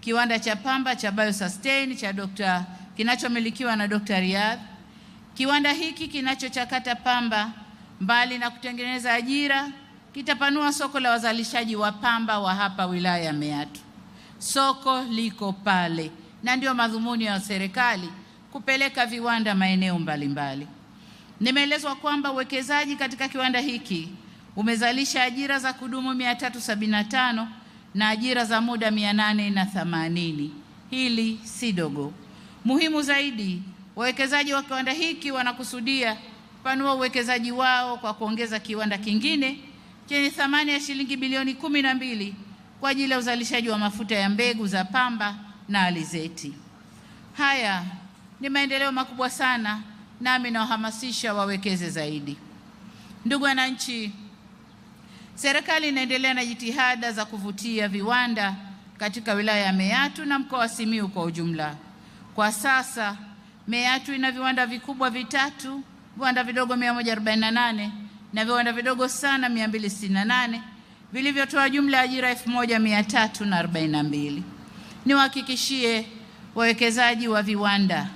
kiwanda cha pamba cha BioSustain cha kinachomilikiwa na Dr. Riyadh. Kiwanda hiki kinachochakata pamba, mbali na kutengeneza ajira, kitapanua soko la wazalishaji wa pamba wa hapa wilaya ya Meatu. Soko liko pale, na ndio madhumuni ya serikali kupeleka viwanda maeneo mbalimbali. Nimeelezwa kwamba uwekezaji katika kiwanda hiki umezalisha ajira za kudumu 375 na ajira za muda 880. Hili si dogo. Muhimu zaidi, wawekezaji wa kiwanda hiki wanakusudia kupanua uwekezaji wao kwa kuongeza kiwanda kingine chenye thamani ya shilingi bilioni 12 kwa ajili ya uzalishaji wa mafuta ya mbegu za pamba na alizeti. Haya ni maendeleo makubwa sana, nami nawahamasisha wawekeze zaidi. Ndugu wananchi, serikali inaendelea na jitihada za kuvutia viwanda katika wilaya ya Meatu na mkoa wa Simiyu kwa ujumla. Kwa sasa Meatu ina viwanda vikubwa vitatu, viwanda vidogo 148 na viwanda vidogo sana 268 vilivyotoa jumla ajira 1342. Niwahakikishie wawekezaji wa viwanda,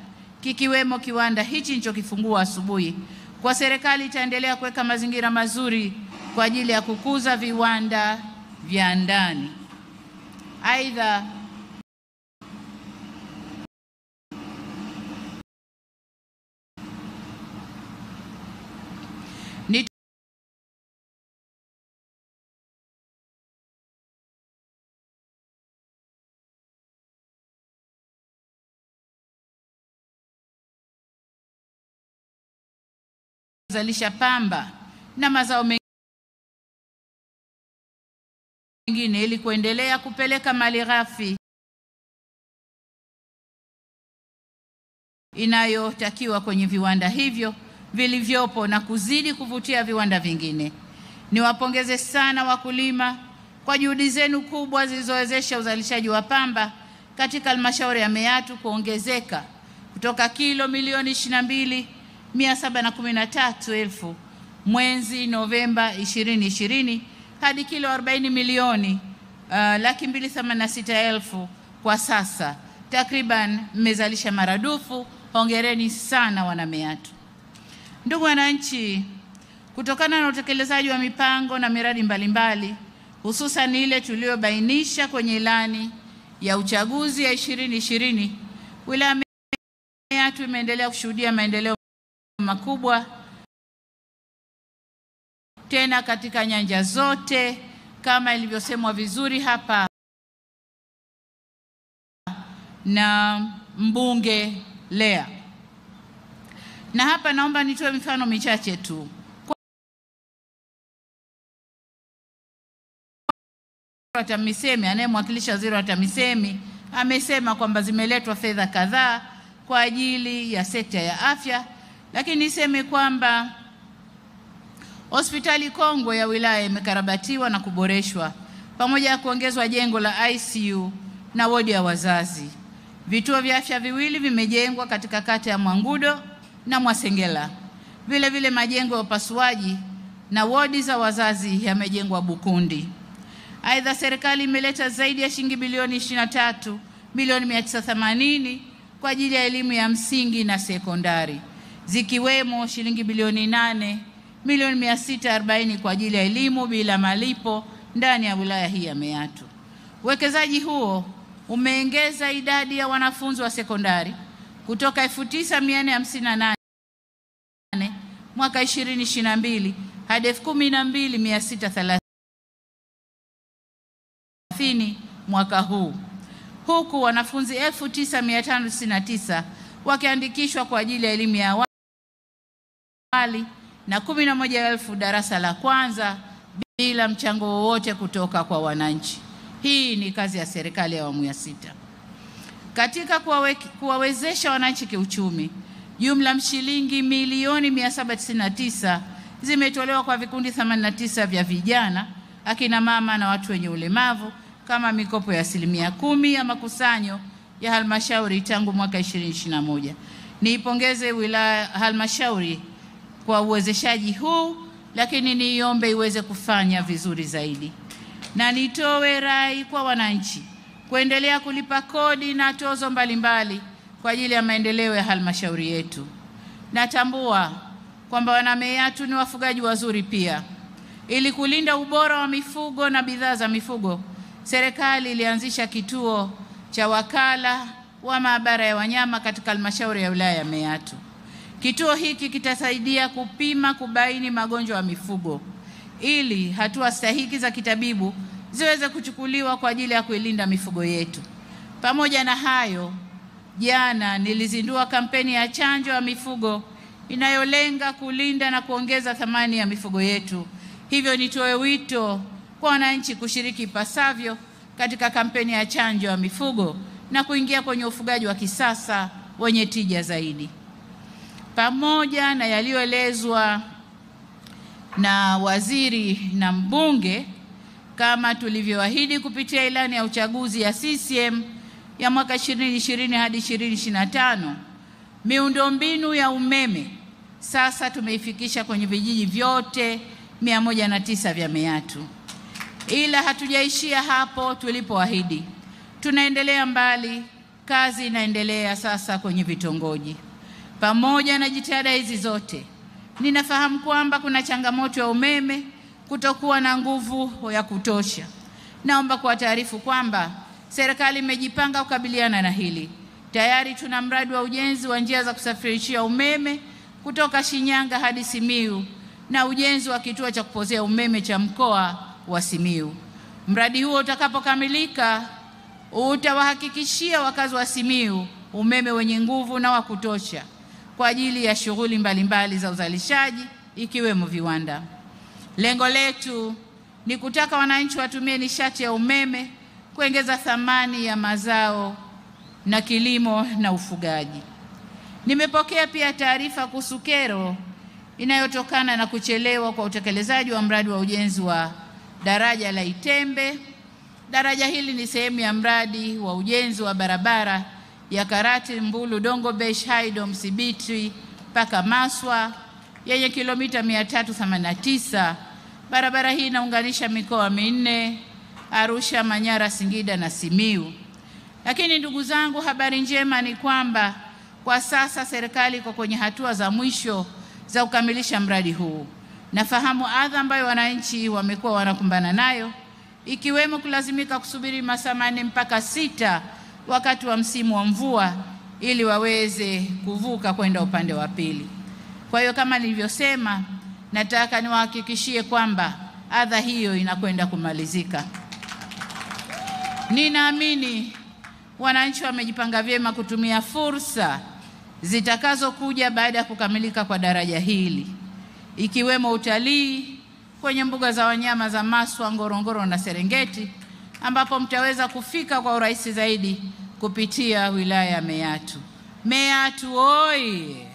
kikiwemo kiwanda hichi nilichokifungua asubuhi, kwa serikali itaendelea kuweka mazingira mazuri kwa ajili ya kukuza viwanda vya ndani. Aidha, kuzalisha pamba na mazao mengine ili kuendelea kupeleka malighafi inayotakiwa kwenye viwanda hivyo vilivyopo na kuzidi kuvutia viwanda vingine. Niwapongeze sana wakulima kwa juhudi zenu kubwa zilizowezesha uzalishaji wa pamba katika halmashauri ya Meatu kuongezeka kutoka kilo milioni 22,713,000 mwezi Novemba 2020 hadi kilo 40,286,000 kwa sasa. Takriban mmezalisha maradufu. Hongereni sana wana Meatu. Ndugu wananchi, kutokana na utekelezaji wa mipango na miradi mbalimbali, hususan ile tuliyobainisha kwenye ilani ya uchaguzi ya 2020, wilaya ya Meatu imeendelea kushuhudia maendeleo makubwa tena katika nyanja zote kama ilivyosemwa vizuri hapa na mbunge Lea. Na hapa naomba nitoe mifano michache tu. TAMISEMI, anayemwakilisha waziri wa TAMISEMI, amesema kwamba zimeletwa fedha kadhaa kwa ajili ya sekta ya afya, lakini niseme kwamba hospitali kongwe ya wilaya imekarabatiwa na kuboreshwa pamoja na kuongezwa jengo la ICU na wodi ya wazazi. Vituo vya afya viwili vimejengwa katika kata ya Mwangudo na Mwasengela. Vile vile majengo ya upasuaji na wodi za wazazi yamejengwa Bukundi. Aidha, serikali imeleta zaidi ya shilingi bilioni 23,980,000 kwa ajili ya elimu ya msingi na sekondari, zikiwemo shilingi bilioni 8,640,000 kwa ajili ya elimu bila malipo ndani ya wilaya hii ya Meatu. Uwekezaji huo umeongeza idadi ya wanafunzi wa sekondari kutoka 9,458 mwaka 2022 hadi 12,630 mwaka huu, huku wanafunzi 9,599 wakiandikishwa kwa ajili ya elimu ya awali na 11,000 darasa la kwanza bila mchango wowote kutoka kwa wananchi. Hii ni kazi ya serikali ya awamu ya 6. Katika kuwawezesha wananchi kiuchumi, jumla shilingi milioni 799 zimetolewa kwa vikundi 89 vya vijana, akina mama na watu wenye ulemavu kama mikopo ya 10% ya makusanyo ya halmashauri tangu mwaka 2021. Niipongeze halmashauri kwa uwezeshaji huu, lakini niombe iweze kufanya vizuri zaidi. Na nitoe rai kwa wananchi kuendelea kulipa kodi na tozo mbalimbali kwa ajili ya maendeleo ya halmashauri yetu. Natambua kwamba wanaMeatu ni wafugaji wazuri pia. Ili kulinda ubora wa mifugo na bidhaa za mifugo, serikali ilianzisha kituo cha wakala wa maabara ya wanyama katika halmashauri ya wilaya ya Meatu. Kituo hiki kitasaidia kupima, kubaini magonjwa ya mifugo ili hatua stahiki za kitabibu ziweze kuchukuliwa kwa ajili ya kuilinda mifugo yetu. Pamoja na hayo, jana nilizindua kampeni ya chanjo ya mifugo inayolenga kulinda na kuongeza thamani ya mifugo yetu. Hivyo nitoe wito kwa wananchi kushiriki ipasavyo katika kampeni ya chanjo ya mifugo na kuingia kwenye ufugaji wa kisasa wenye tija zaidi. Pamoja na yaliyoelezwa na waziri na mbunge, kama tulivyoahidi kupitia ilani ya uchaguzi ya CCM ya mwaka 2020 hadi 2025, miundombinu ya umeme sasa tumeifikisha kwenye vijiji vyote 109 vya Meatu. Ila hatujaishia hapo tulipoahidi. Tunaendelea mbali, kazi inaendelea sasa kwenye vitongoji. Pamoja na jitihada hizi zote, ninafahamu kwamba kuna changamoto ya umeme kutokuwa na nguvu ya kutosha. Naomba kuwataarifu kwamba serikali imejipanga kukabiliana na hili. Tayari tuna mradi wa ujenzi wa njia za kusafirishia umeme kutoka Shinyanga hadi Simiyu na ujenzi wa kituo cha kupozea umeme cha mkoa wa Simiyu. Mradi huo utakapokamilika utawahakikishia wakazi wa Simiyu umeme wenye nguvu na wa kutosha kwa ajili ya shughuli mbalimbali za uzalishaji ikiwemo viwanda. Lengo letu ni kutaka wananchi watumie nishati ya umeme kuongeza thamani ya mazao na kilimo na ufugaji. Nimepokea pia taarifa kuhusu kero inayotokana na kuchelewa kwa utekelezaji wa mradi wa ujenzi wa daraja la Itembe. Daraja hili ni sehemu ya mradi wa ujenzi wa barabara ya Karati Mbulu Dongobesh Haido Msibiti mpaka Maswa yenye kilomita 389. Barabara hii inaunganisha mikoa minne: Arusha, Manyara, Singida na Simiyu. Lakini ndugu zangu, habari njema ni kwamba kwa sasa serikali iko kwenye hatua za mwisho za kukamilisha mradi huu. Nafahamu adha ambayo wananchi wamekuwa wanakumbana nayo, ikiwemo kulazimika kusubiri masaa 4 mpaka 6 wakati wa msimu wa mvua ili waweze kuvuka kwenda upande wa pili. Kwa hiyo kama nilivyosema, nataka niwahakikishie kwamba adha hiyo inakwenda kumalizika. Ninaamini wananchi wamejipanga vyema kutumia fursa zitakazokuja baada ya kukamilika kwa daraja hili, ikiwemo utalii kwenye mbuga za wanyama za Maswa, Ngorongoro na Serengeti, ambapo mtaweza kufika kwa urahisi zaidi kupitia wilaya ya Meatu. Meatu oye!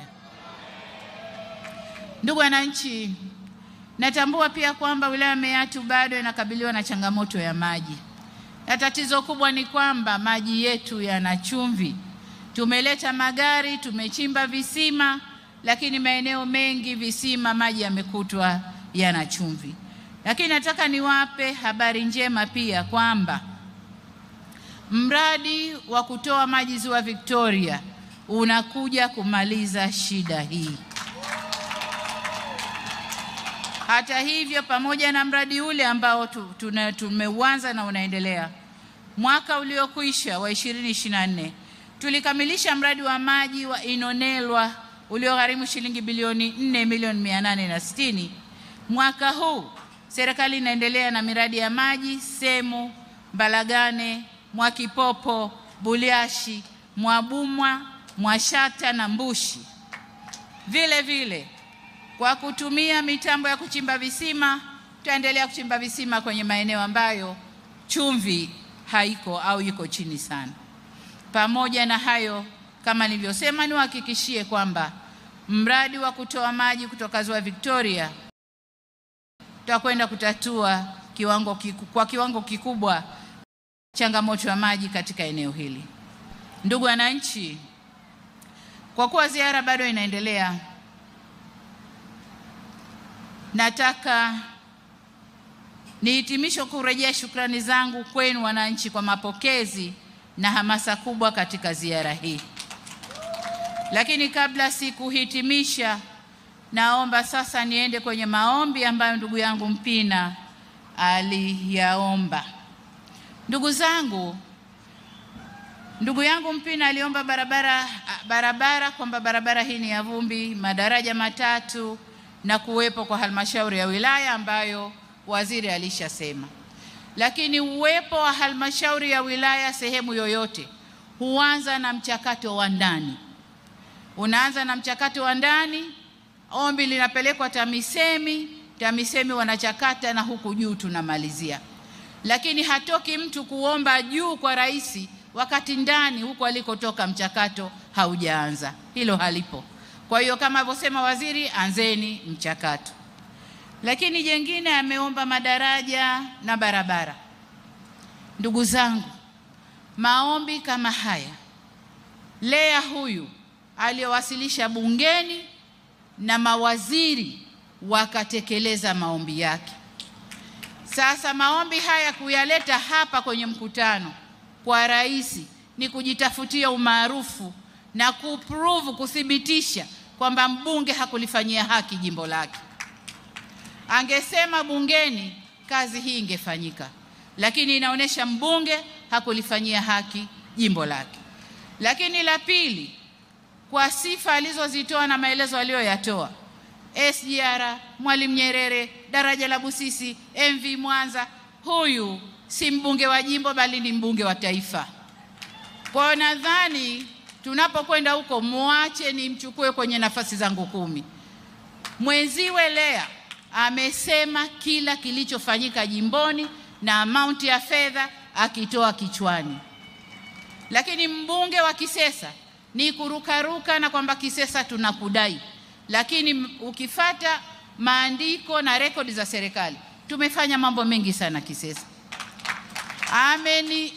Ndugu wananchi, natambua pia kwamba wilaya ya Meatu bado inakabiliwa na changamoto ya maji. Na tatizo kubwa ni kwamba maji yetu yana chumvi. Tumeleta magari, tumechimba visima, lakini maeneo mengi visima maji yamekutwa yana chumvi. Lakini nataka niwape habari njema pia kwamba mradi wa kutoa maji Ziwa Victoria unakuja kumaliza shida hii. Hata hivyo, pamoja na mradi ule ambao tumeuanza na unaendelea, mwaka uliokwisha wa 2024 tulikamilisha mradi wa maji wa Inonelwa uliogharimu shilingi bilioni 4,860,000. Mwaka huu serikali inaendelea na miradi ya maji Semu, Mbalagane, Mwakipopo, Buliashi, Mwabumwa, Mwashata na Mbushi. Vile vile kwa kutumia mitambo ya kuchimba visima, tutaendelea kuchimba visima kwenye maeneo ambayo chumvi haiko au iko chini sana. Pamoja na hayo, kama nilivyosema, niwahakikishie kwamba mradi wa kutoa maji kutoka Ziwa Victoria tutakwenda kutatua kwa kiwango kikubwa changamoto ya maji katika eneo hili. Ndugu wananchi, kwa kuwa ziara bado inaendelea, Ni hitimisho kurejea shukrani zangu kwenu wananchi kwa mapokezi na hamasa kubwa katika ziara hii. Lakini kabla sikuhitimisha, naomba sasa niende kwenye maombi ambayo ndugu yangu Mpina aliyaomba. Ndugu yangu Mpina aliomba barabara kwamba barabara hii ni ya vumbi, madaraja matatu na kuwepo kwa halmashauri ya wilaya ambayo waziri alishasema. Lakini uwepo wa halmashauri ya wilaya sehemu yoyote huanza na mchakato wa ndani. Unaanza na mchakato wa ndani, ombi linapelekwa TAMISEMI wanachakata na huku juu tunamalizia. Lakini hatoki mtu kuomba juu kwa rais wakati ndani huko alikotoka mchakato haujaanza. Hilo halipo. Kwa hiyo kama alivyosema waziri, anzeni mchakato. Lakini jengine ameomba madaraja na barabara. Ndugu zangu, maombi kama haya Lea huyu aliyowasilisha bungeni na mawaziri wakatekeleza maombi yake. Sasa maombi haya kuyaleta hapa kwenye mkutano kwa rais ni kujitafutia umaarufu na kuthibitisha kwamba mbunge hakulifanyia haki jimbo lake. Angesema bungeni, kazi hii ingefanyika, lakini inaonesha mbunge hakulifanyia haki jimbo lake. Lakini la pili, kwa sifa alizozitoa na maelezo aliyoyatoa, SGR, Mwalimu Nyerere, daraja la Busisi, MV Mwanza, huyu si mbunge wa jimbo bali ni mbunge wa taifa. Kwa nadhani tunapokwenda huko muache nimchukue kwenye nafasi zangu 10. Mwenziwe Lea amesema kila kilichofanyika jimboni na amount ya fedha akitoa kichwani. Lakini mbunge wa Kisesa ni kurukaruka na kwamba Kisesa tunakudai. Lakini ukifata maandiko na rekodi za serikali, tumefanya mambo mengi sana Kisesa.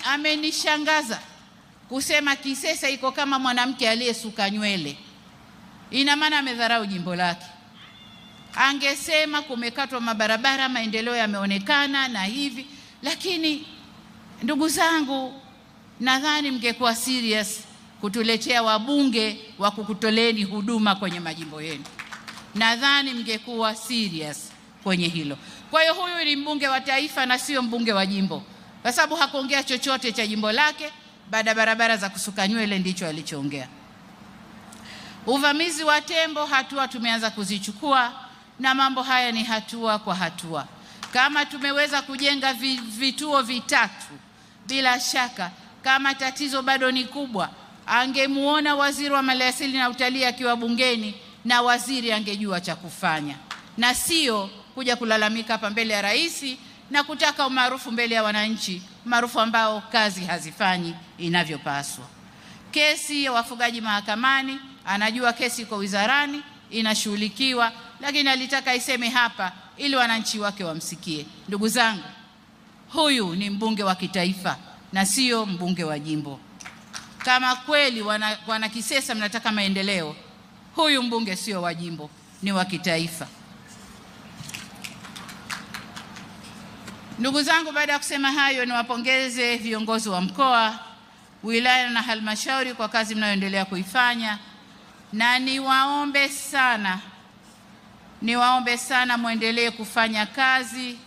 Amenishangaza kusema Kisesa iko kama mwanamke aliyesuka nywele. Ina maana amedharau jimbo lake. Angesema kumekatwa mabarabara, maendeleo yameonekana na hivi. Lakini ndugu zangu, nadhani mngekuwa serious kutuletea wabunge wa kukutoleni huduma kwenye majimbo yenu. Nadhani mngekuwa serious kwenye hilo. Kwa hiyo huyu ni mbunge wa taifa na sio mbunge wa jimbo, kwa sababu hakuongea chochote cha jimbo lake. Baada barabara za kusuka nywele ndicho alichoongea. Uvamizi wa tembo, hatua tumeanza kuzichukua, na mambo haya ni hatua kwa hatua. Kama tumeweza kujenga vituo 3, bila shaka kama tatizo bado ni kubwa, angemuona waziri wa maliasili na utalii akiwa bungeni na waziri angejua cha kufanya, na sio kuja kulalamika hapa mbele ya rais na kutaka umaarufu mbele ya wananchi, maarufu ambao kazi hazifanyi inavyopaswa. Kesi ya wafugaji mahakamani, anajua kesi iko wizarani inashughulikiwa, lakini alitaka iseme hapa ili wananchi wake wamsikie. Ndugu zangu, huyu ni mbunge wa kitaifa na sio mbunge wa jimbo. Kama kweli wana Kisesa mnataka maendeleo, huyu mbunge sio wa jimbo, ni wa kitaifa. Ndugu zangu, baada ya kusema hayo, niwapongeze viongozi wa mkoa, wilaya na halmashauri kwa kazi mnayoendelea kuifanya, na niwaombe sana muendelee kufanya kazi,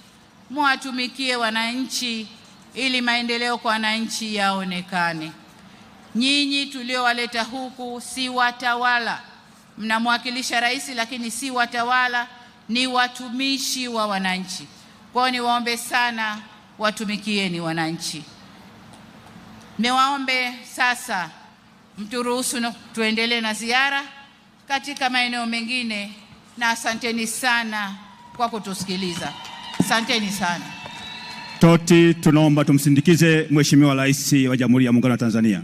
muwatumikie wananchi ili maendeleo kwa wananchi yaonekane. Nyinyi tuliowaleta huku si watawala, mnamwakilisha rais lakini si watawala, ni watumishi wa wananchi. Kwa hiyo niwaombe sana watumikieni wananchi. Niwaombe sasa mturuhusu tuendelee na ziara katika maeneo mengine, na asanteni sana kwa kutusikiliza. Asanteni sana. Toti, tunaomba tumsindikize Mheshimiwa Rais wa Jamhuri ya Muungano wa Tanzania.